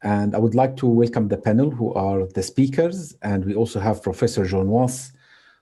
And I would like to welcome the panel who are the speakers. And we also have Professor John Wass,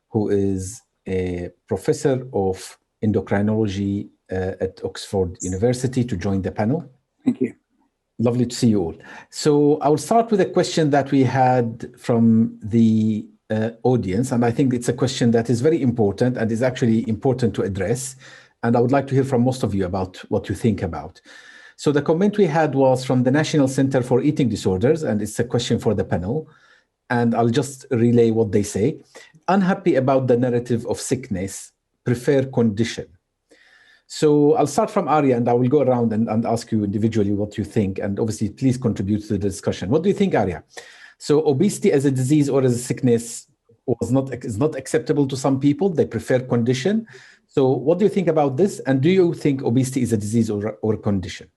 who is a professor of endocrinology at Oxford University, to join the panel. Thank you. Lovely to see you all. So I will start with a question that we had from the audience. And I think it's a question that is very important and is actually important to address. And I would like to hear from most of you about what you think about. So the comment we had was from the National Center for Eating Disorders, and it's a question for the panel. And I'll just relay what they say. Unhappy about the narrative of sickness, prefer condition. So I'll start from Arya, and I will go around and ask you individually what you think. And obviously, please contribute to the discussion. What do you think, Arya? So obesity as a disease or as a sickness is not acceptable to some people. They prefer condition. So what do you think about this? And do you think obesity is a disease or a condition?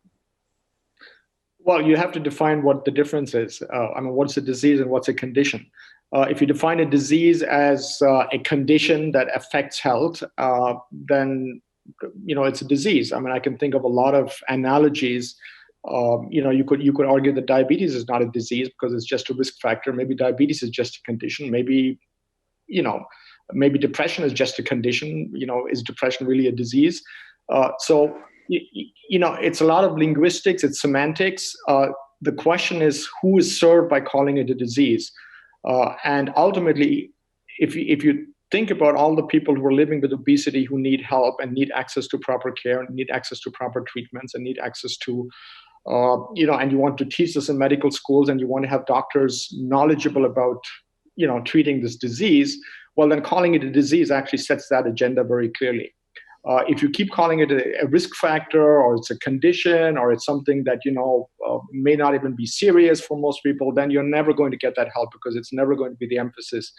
Well, you have to define what the difference is. What's a disease and what's a condition? If you define a disease as a condition that affects health, then it's a disease. I can think of a lot of analogies. You could argue that diabetes is not a disease because it's just a risk factor. Maybe diabetes is just a condition. Maybe depression is just a condition. Is depression really a disease? It's a lot of linguistics, it's semantics. The question is who is served by calling it a disease? And ultimately, if you think about all the people who are living with obesity who need help and need access to proper care and need access to proper treatments and need access to, and you want to teach this in medical schools and you want to have doctors knowledgeable about, treating this disease, well, then calling it a disease actually sets that agenda very clearly. If you keep calling it a risk factor or it's a condition or it's something that, may not even be serious for most people, then you're never going to get that help because it's never going to be the emphasis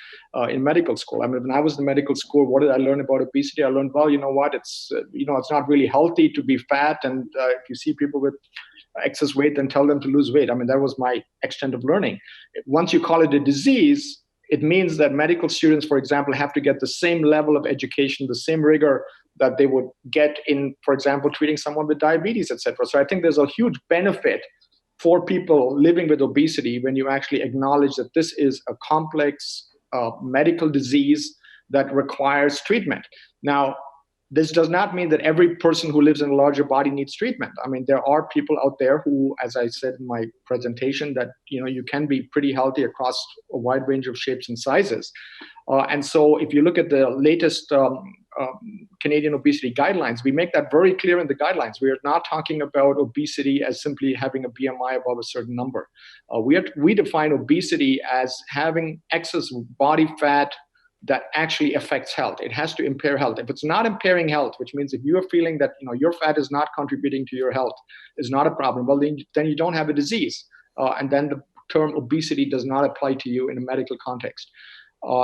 in medical school. When I was in medical school, what did I learn about obesity? I learned, well, it's not really healthy to be fat. And if you see people with excess weight, then tell them to lose weight. That was my extent of learning. Once you call it a disease, it means that medical students, for example, have to get the same level of education, the same rigor that they would get in, for example, treating someone with diabetes, et cetera. So I think there's a huge benefit for people living with obesity when you actually acknowledge that this is a complex medical disease that requires treatment. Now, this does not mean that every person who lives in a larger body needs treatment. There are people out there who, as I said in my presentation, that you can be pretty healthy across a wide range of shapes and sizes. And so if you look at the latest Canadian obesity guidelines, we make that very clear in the guidelines. We are not talking about obesity as simply having a BMI above a certain number. We define obesity as having excess body fat that actually affects health. It has to impair health. If it's not impairing health, which means if you are feeling that your fat is not contributing to your health, is not a problem, well, then you don't have a disease. And then the term obesity does not apply to you in a medical context.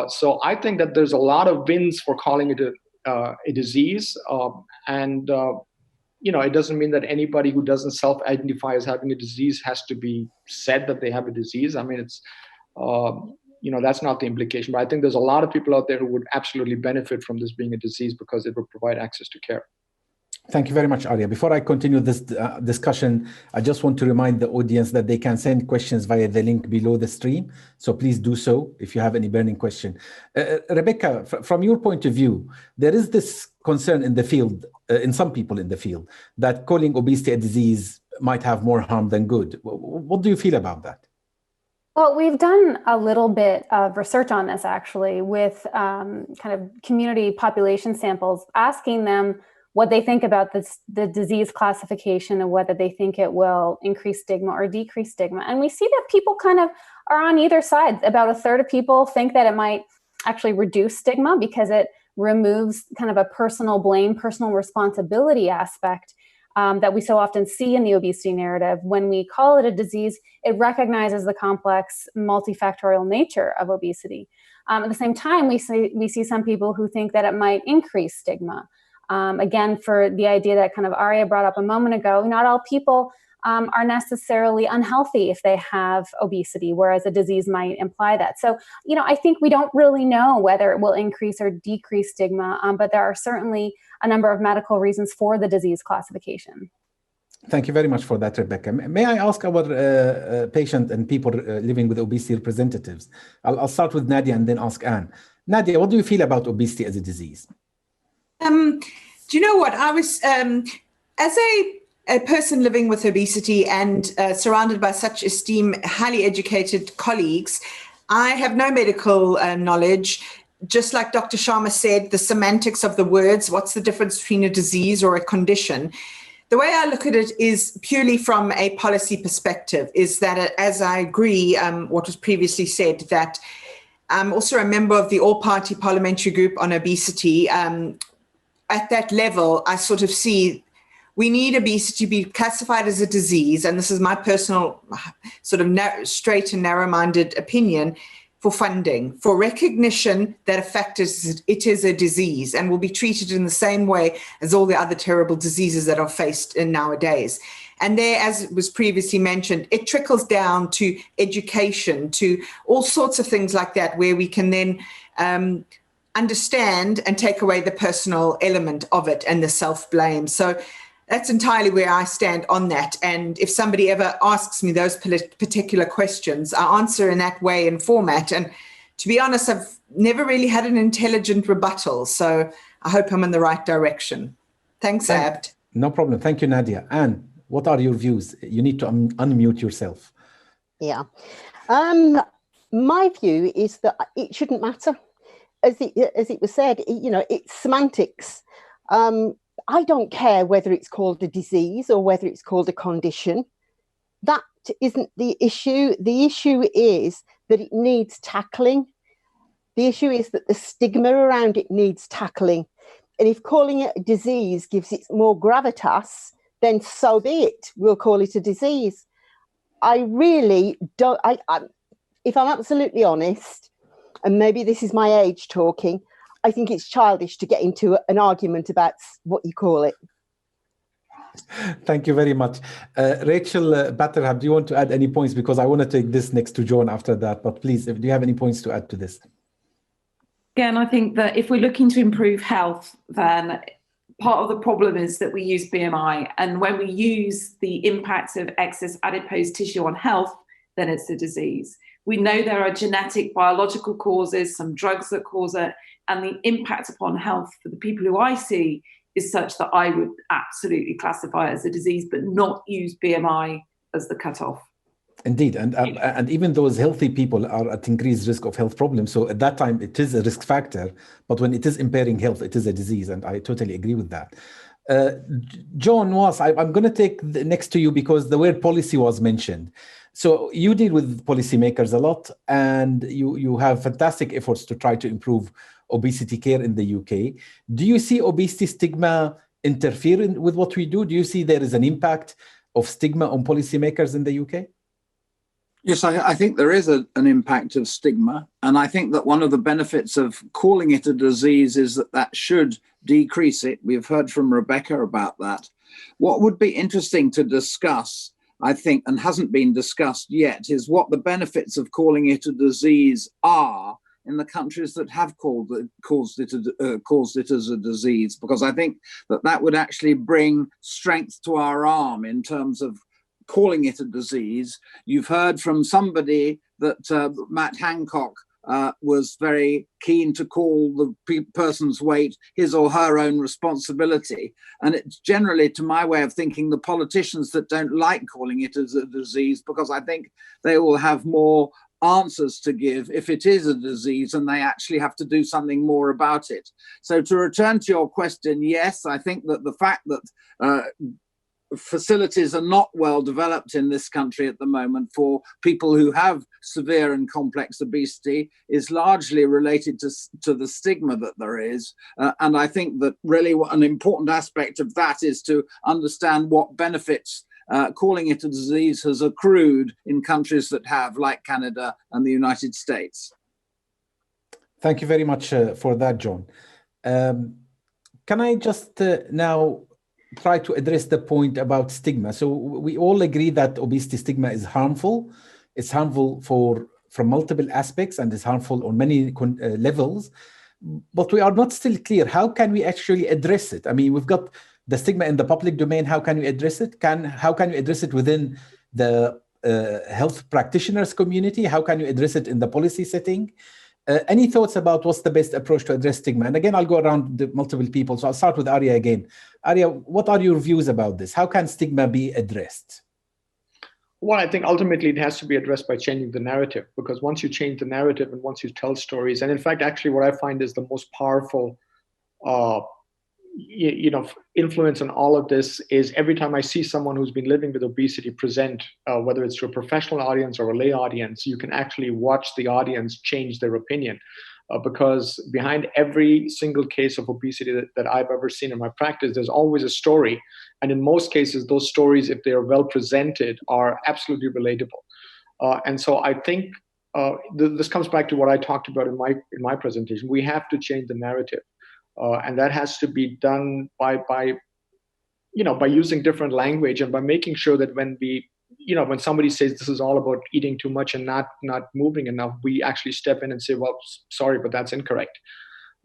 So I think that there's a lot of wins for calling it a disease. It doesn't mean that anybody who doesn't self-identify as having a disease has to be said that they have a disease. That's not the implication. But I think there's a lot of people out there who would absolutely benefit from this being a disease because it would provide access to care. Thank you very much, Arya. Before I continue this discussion, I just want to remind the audience that they can send questions via the link below the stream. So please do so if you have any burning question. Rebecca, from your point of view, there is this concern in the field, in some people in the field, that calling obesity a disease might have more harm than good. What do you feel about that? Well, we've done a little bit of research on this actually with kind of community population samples, asking them what they think about the disease classification and whether they think it will increase stigma or decrease stigma. And we see that people kind of are on either side. About a third of people think that it might actually reduce stigma because it removes kind of a personal blame, personal responsibility aspect that we so often see in the obesity narrative. When we call it a disease, it recognizes the complex, multifactorial nature of obesity. At the same time, we see some people who think that it might increase stigma. Again, for the idea that kind of Arya brought up a moment ago, not all people are necessarily unhealthy if they have obesity, whereas a disease might imply that. So, I think we don't really know whether it will increase or decrease stigma, but there are certainly a number of medical reasons for the disease classification. Thank you very much for that, Rebecca. May I ask our patient and people living with obesity representatives? I'll start with Nadia and then ask Anne. Nadia, what do you feel about obesity as a disease? Do you know what? I was, as a person living with obesity and surrounded by such esteemed, highly educated colleagues, I have no medical knowledge. Just like Dr. Sharma said, the semantics of the words, what's the difference between a disease or a condition? The way I look at it is purely from a policy perspective, is that, as I agree what was previously said, that I'm also a member of the all-party parliamentary group on obesity. At that level, I sort of see we need obesity to be classified as a disease, and this is my personal sort of straight and narrow-minded opinion, for funding, for recognition that a fact is it is a disease and will be treated in the same way as all the other terrible diseases that are faced in nowadays. And there, as was previously mentioned, it trickles down to education, to all sorts of things like that, where we can then understand and take away the personal element of it and the self-blame. So that's entirely where I stand on that. And if somebody ever asks me those particular questions, I answer in that way and format. And to be honest, I've never really had an intelligent rebuttal. So I hope I'm in the right direction. Thanks, Abd. No problem. Thank you, Nadia. Anne, what are your views? You need to unmute yourself. Yeah. My view is that it shouldn't matter. As it was said, it's semantics. I don't care whether it's called a disease or whether it's called a condition. That isn't the issue. The issue is that it needs tackling. The issue is that the stigma around it needs tackling. And if calling it a disease gives it more gravitas, then so be it. We'll call it a disease. I really don't, if I'm absolutely honest, and maybe this is my age talking, I think it's childish to get into an argument about what you call it. Thank you very much. Rachel Batterham, do you want to add any points? Because I want to take this next to John after that, but please, do you have any points to add to this? Again, I think that if we're looking to improve health, then part of the problem is that we use BMI. And when we use the impact of excess adipose tissue on health, then it's a disease. We know there are genetic, biological causes, some drugs that cause it, and the impact upon health for the people who I see is such that I would absolutely classify it as a disease, but not use BMI as the cutoff. Indeed, and even those healthy people are at increased risk of health problems. So at that time, it is a risk factor, but when it is impairing health, it is a disease, and I totally agree with that. John Was, I'm going to take next to you because the word policy was mentioned. So you deal with policymakers a lot, and you have fantastic efforts to try to improve obesity care in the UK. Do you see obesity stigma interfering with what we do? Do you see there is an impact of stigma on policymakers in the UK? Yes, I think there is an impact of stigma. And I think that one of the benefits of calling it a disease is that should decrease it. We've heard from Rebecca about that. What would be interesting to discuss, I think, and hasn't been discussed yet, is what the benefits of calling it a disease are in the countries that have caused it as a disease, because I think that would actually bring strength to our arm in terms of calling it a disease. You've heard from somebody that Matt Hancock was very keen to call the person's weight his or her own responsibility. And it's generally, to my way of thinking, the politicians that don't like calling it as a disease, because I think they will have more answers to give if it is a disease and they actually have to do something more about it. So to return to your question, yes, I think that the fact that facilities are not well developed in this country at the moment for people who have severe and complex obesity is largely related to the stigma that there is. And I think that really an important aspect of that is to understand what benefits calling it a disease has accrued in countries that have, like Canada and the United States. Thank you very much for that, John. Can I just now try to address the point about stigma? So we all agree that obesity stigma is harmful. It's harmful from multiple aspects and is harmful on many levels, but we are not still clear. How can we actually address it? I mean, we've got the stigma in the public domain, how can you address it? How can you address it within the health practitioners community? How can you address it in the policy setting? Any thoughts about what's the best approach to address stigma? And again, I'll go around the multiple people. So I'll start with Arya again. Arya, what are your views about this? How can stigma be addressed? Well, I think ultimately it has to be addressed by changing the narrative, because once you change the narrative and once you tell stories, and in fact, actually what I find is the most powerful influence on all of this is every time I see someone who's been living with obesity present, whether it's to a professional audience or a lay audience, you can actually watch the audience change their opinion. Because behind every single case of obesity that I've ever seen in my practice, there's always a story. And in most cases, those stories, if they are well presented, are absolutely relatable. And so I think this comes back to what I talked about in my presentation. We have to change the narrative. And that has to be done by using different language and by making sure that when somebody says this is all about eating too much and not moving enough, we actually step in and say, well, sorry, but that's incorrect.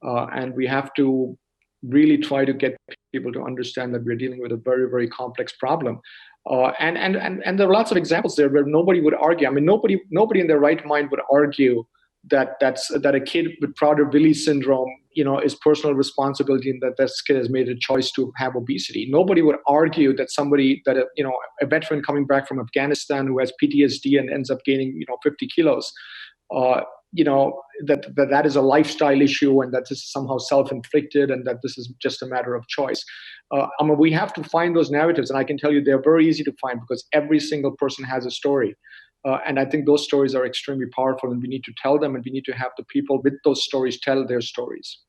And we have to really try to get people to understand that we're dealing with a very, very complex problem. And there are lots of examples there where nobody would argue. I mean, nobody in their right mind would argue that a kid with Prader-Willi syndrome, is personal responsibility and that kid has made a choice to have obesity. Nobody would argue that a veteran coming back from Afghanistan who has PTSD and ends up gaining, 50 kilos, that is a lifestyle issue and that this is somehow self-inflicted and that this is just a matter of choice. We have to find those narratives, and I can tell you they're very easy to find because every single person has a story. And I think those stories are extremely powerful, and we need to tell them, and we need to have the people with those stories tell their stories.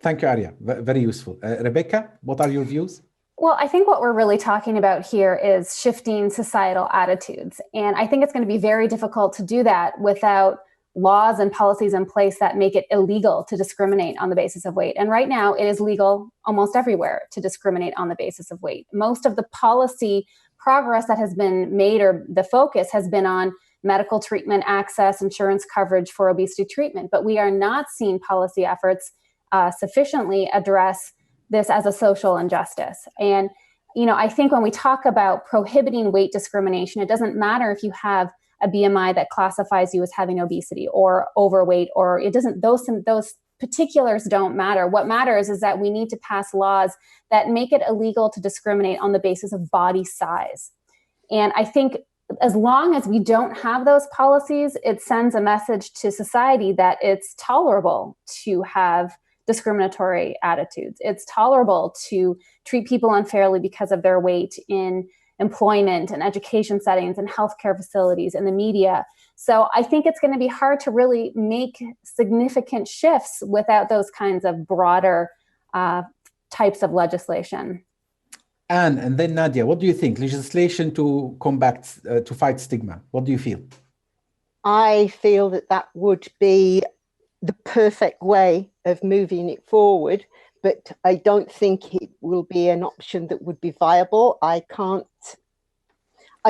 Thank you, Arya. Very useful. Rebecca, what are your views? Well, I think what we're really talking about here is shifting societal attitudes. And I think it's going to be very difficult to do that without laws and policies in place that make it illegal to discriminate on the basis of weight. And right now it is legal almost everywhere to discriminate on the basis of weight. Most of the policy progress that has been made, or the focus has been on medical treatment access, insurance coverage for obesity treatment, but we are not seeing policy efforts sufficiently address this as a social injustice. And, I think when we talk about prohibiting weight discrimination, it doesn't matter if you have a BMI that classifies you as having obesity or overweight, or it doesn't, those particulars don't matter. What matters is that we need to pass laws that make it illegal to discriminate on the basis of body size. And I think as long as we don't have those policies, it sends a message to society that it's tolerable to have discriminatory attitudes. It's tolerable to treat people unfairly because of their weight in employment and education settings and healthcare facilities and the media. So I think it's going to be hard to really make significant shifts without those kinds of broader types of legislation. Anne, and then Nadia, what do you think? Legislation to fight stigma. What do you feel? I feel that would be the perfect way of moving it forward, but I don't think it will be an option that would be viable. I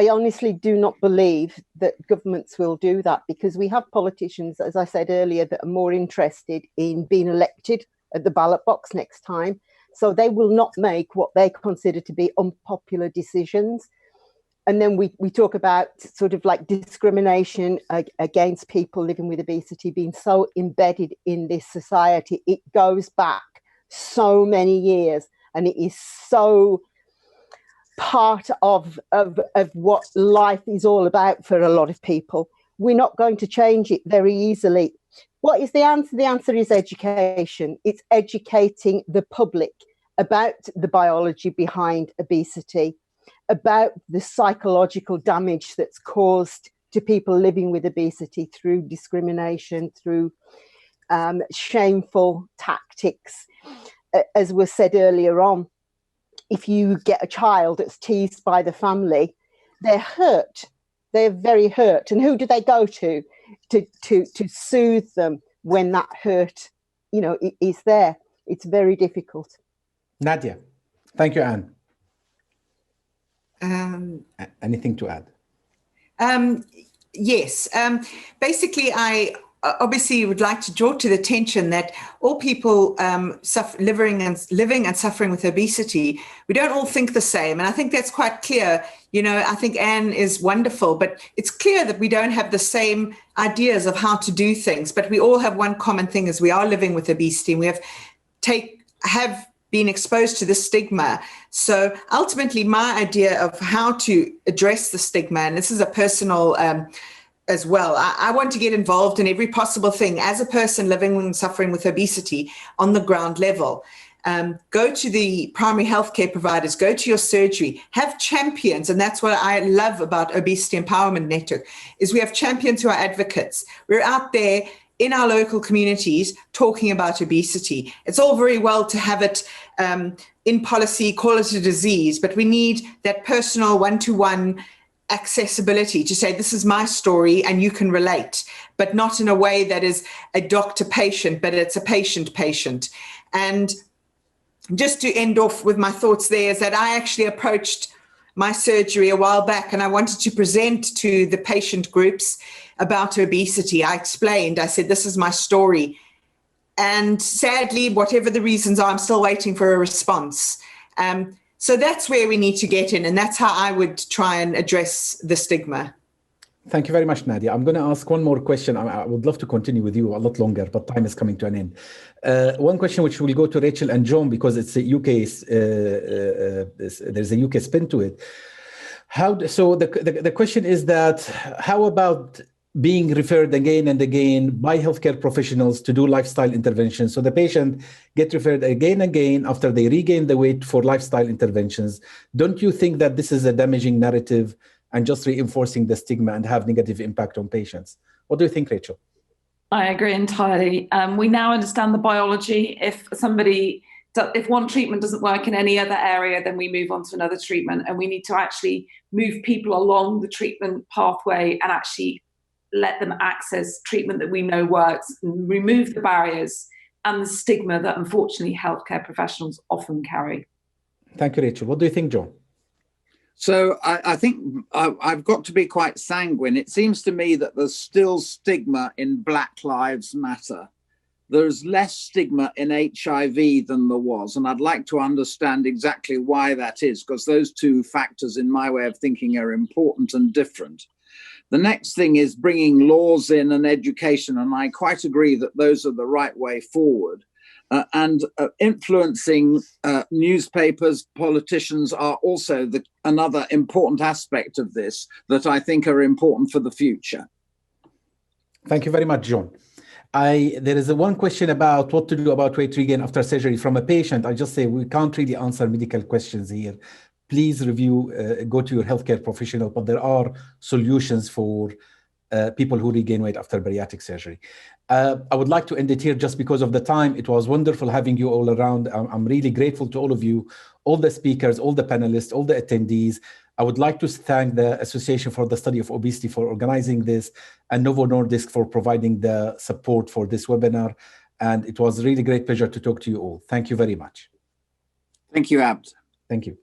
honestly do not believe that governments will do that, because we have politicians, as I said earlier, that are more interested in being elected at the ballot box next time. So they will not make what they consider to be unpopular decisions. And then we talk about sort of like discrimination against people living with obesity being so embedded in this society. It goes back so many years, and it is so part of what life is all about for a lot of people. We're not going to change it very easily. What is the answer? The answer is education. It's educating the public about the biology behind obesity, about the psychological damage that's caused to people living with obesity through discrimination, through shameful tactics. As was said earlier on, if you get a child that's teased by the family, they're hurt. They're very hurt. And who do they go to soothe them when that hurt, is there? It's very difficult. Nadia. Thank you, Anne. Anything to add? Yes. Basically, I obviously would like to draw to the attention that all people living and suffering with obesity, we don't all think the same. And I think that's quite clear. You know, I think Anne is wonderful, but it's clear that we don't have the same ideas of how to do things. But we all have one common thing, is we are living with obesity, and we have been exposed to the stigma. So ultimately, my idea of how to address the stigma, and this is a personal as well. I want to get involved in every possible thing as a person living and suffering with obesity on the ground level. Go to the primary healthcare providers, go to your surgery, have champions. And that's what I love about Obesity Empowerment Network, is we have champions who are advocates. We're out there in our local communities talking about obesity. It's all very well to have it in policy, call it a disease, but we need that personal one-to-one accessibility to say, this is my story and you can relate, but not in a way that is a doctor-patient, but it's a patient-patient. And just to end off with my thoughts there, is that I actually approached my surgery a while back and I wanted to present to the patient groups about obesity. I explained, I said, this is my story. And sadly, whatever the reasons are, I'm still waiting for a response. So that's where we need to get in, and that's how I would try and address the stigma. Thank you very much, Nadia. I'm going to ask one more question. I would love to continue with you a lot longer, but time is coming to an end. One question which will go to Rachel and John, because it's a UK, there's a UK spin to it. So the question is that, how about being referred again and again by healthcare professionals to do lifestyle interventions? So the patient get referred again and again after they regain the weight for lifestyle interventions. Don't you think that this is a damaging narrative and just reinforcing the stigma and have negative impact on patients? What do you think, Rachel? I agree entirely. We now understand the biology. If one treatment doesn't work in any other area, then we move on to another treatment, and we need to actually move people along the treatment pathway and actually let them access treatment that we know works, and remove the barriers and the stigma that unfortunately healthcare professionals often carry. Thank you, Rachel. What do you think, John? So I think I've got to be quite sanguine. It seems to me that there's still stigma in Black Lives Matter. There's less stigma in HIV than there was. And I'd like to understand exactly why that is, because those two factors, in my way of thinking, are important and different. The next thing is bringing laws in and education, and I quite agree that those are the right way forward. And influencing newspapers, politicians are also another important aspect of this that I think are important for the future. Thank you very much, John. There is one question about what to do about weight regain after surgery from a patient. I just say we can't really answer medical questions here. Please go to your healthcare professional, but there are solutions for people who regain weight after bariatric surgery. I would like to end it here just because of the time. It was wonderful having you all around. I'm really grateful to all of you, all the speakers, all the panelists, all the attendees. I would like to thank the Association for the Study of Obesity for organizing this, and Novo Nordisk for providing the support for this webinar. And it was a really great pleasure to talk to you all. Thank you very much. Thank you, Abd. Thank you.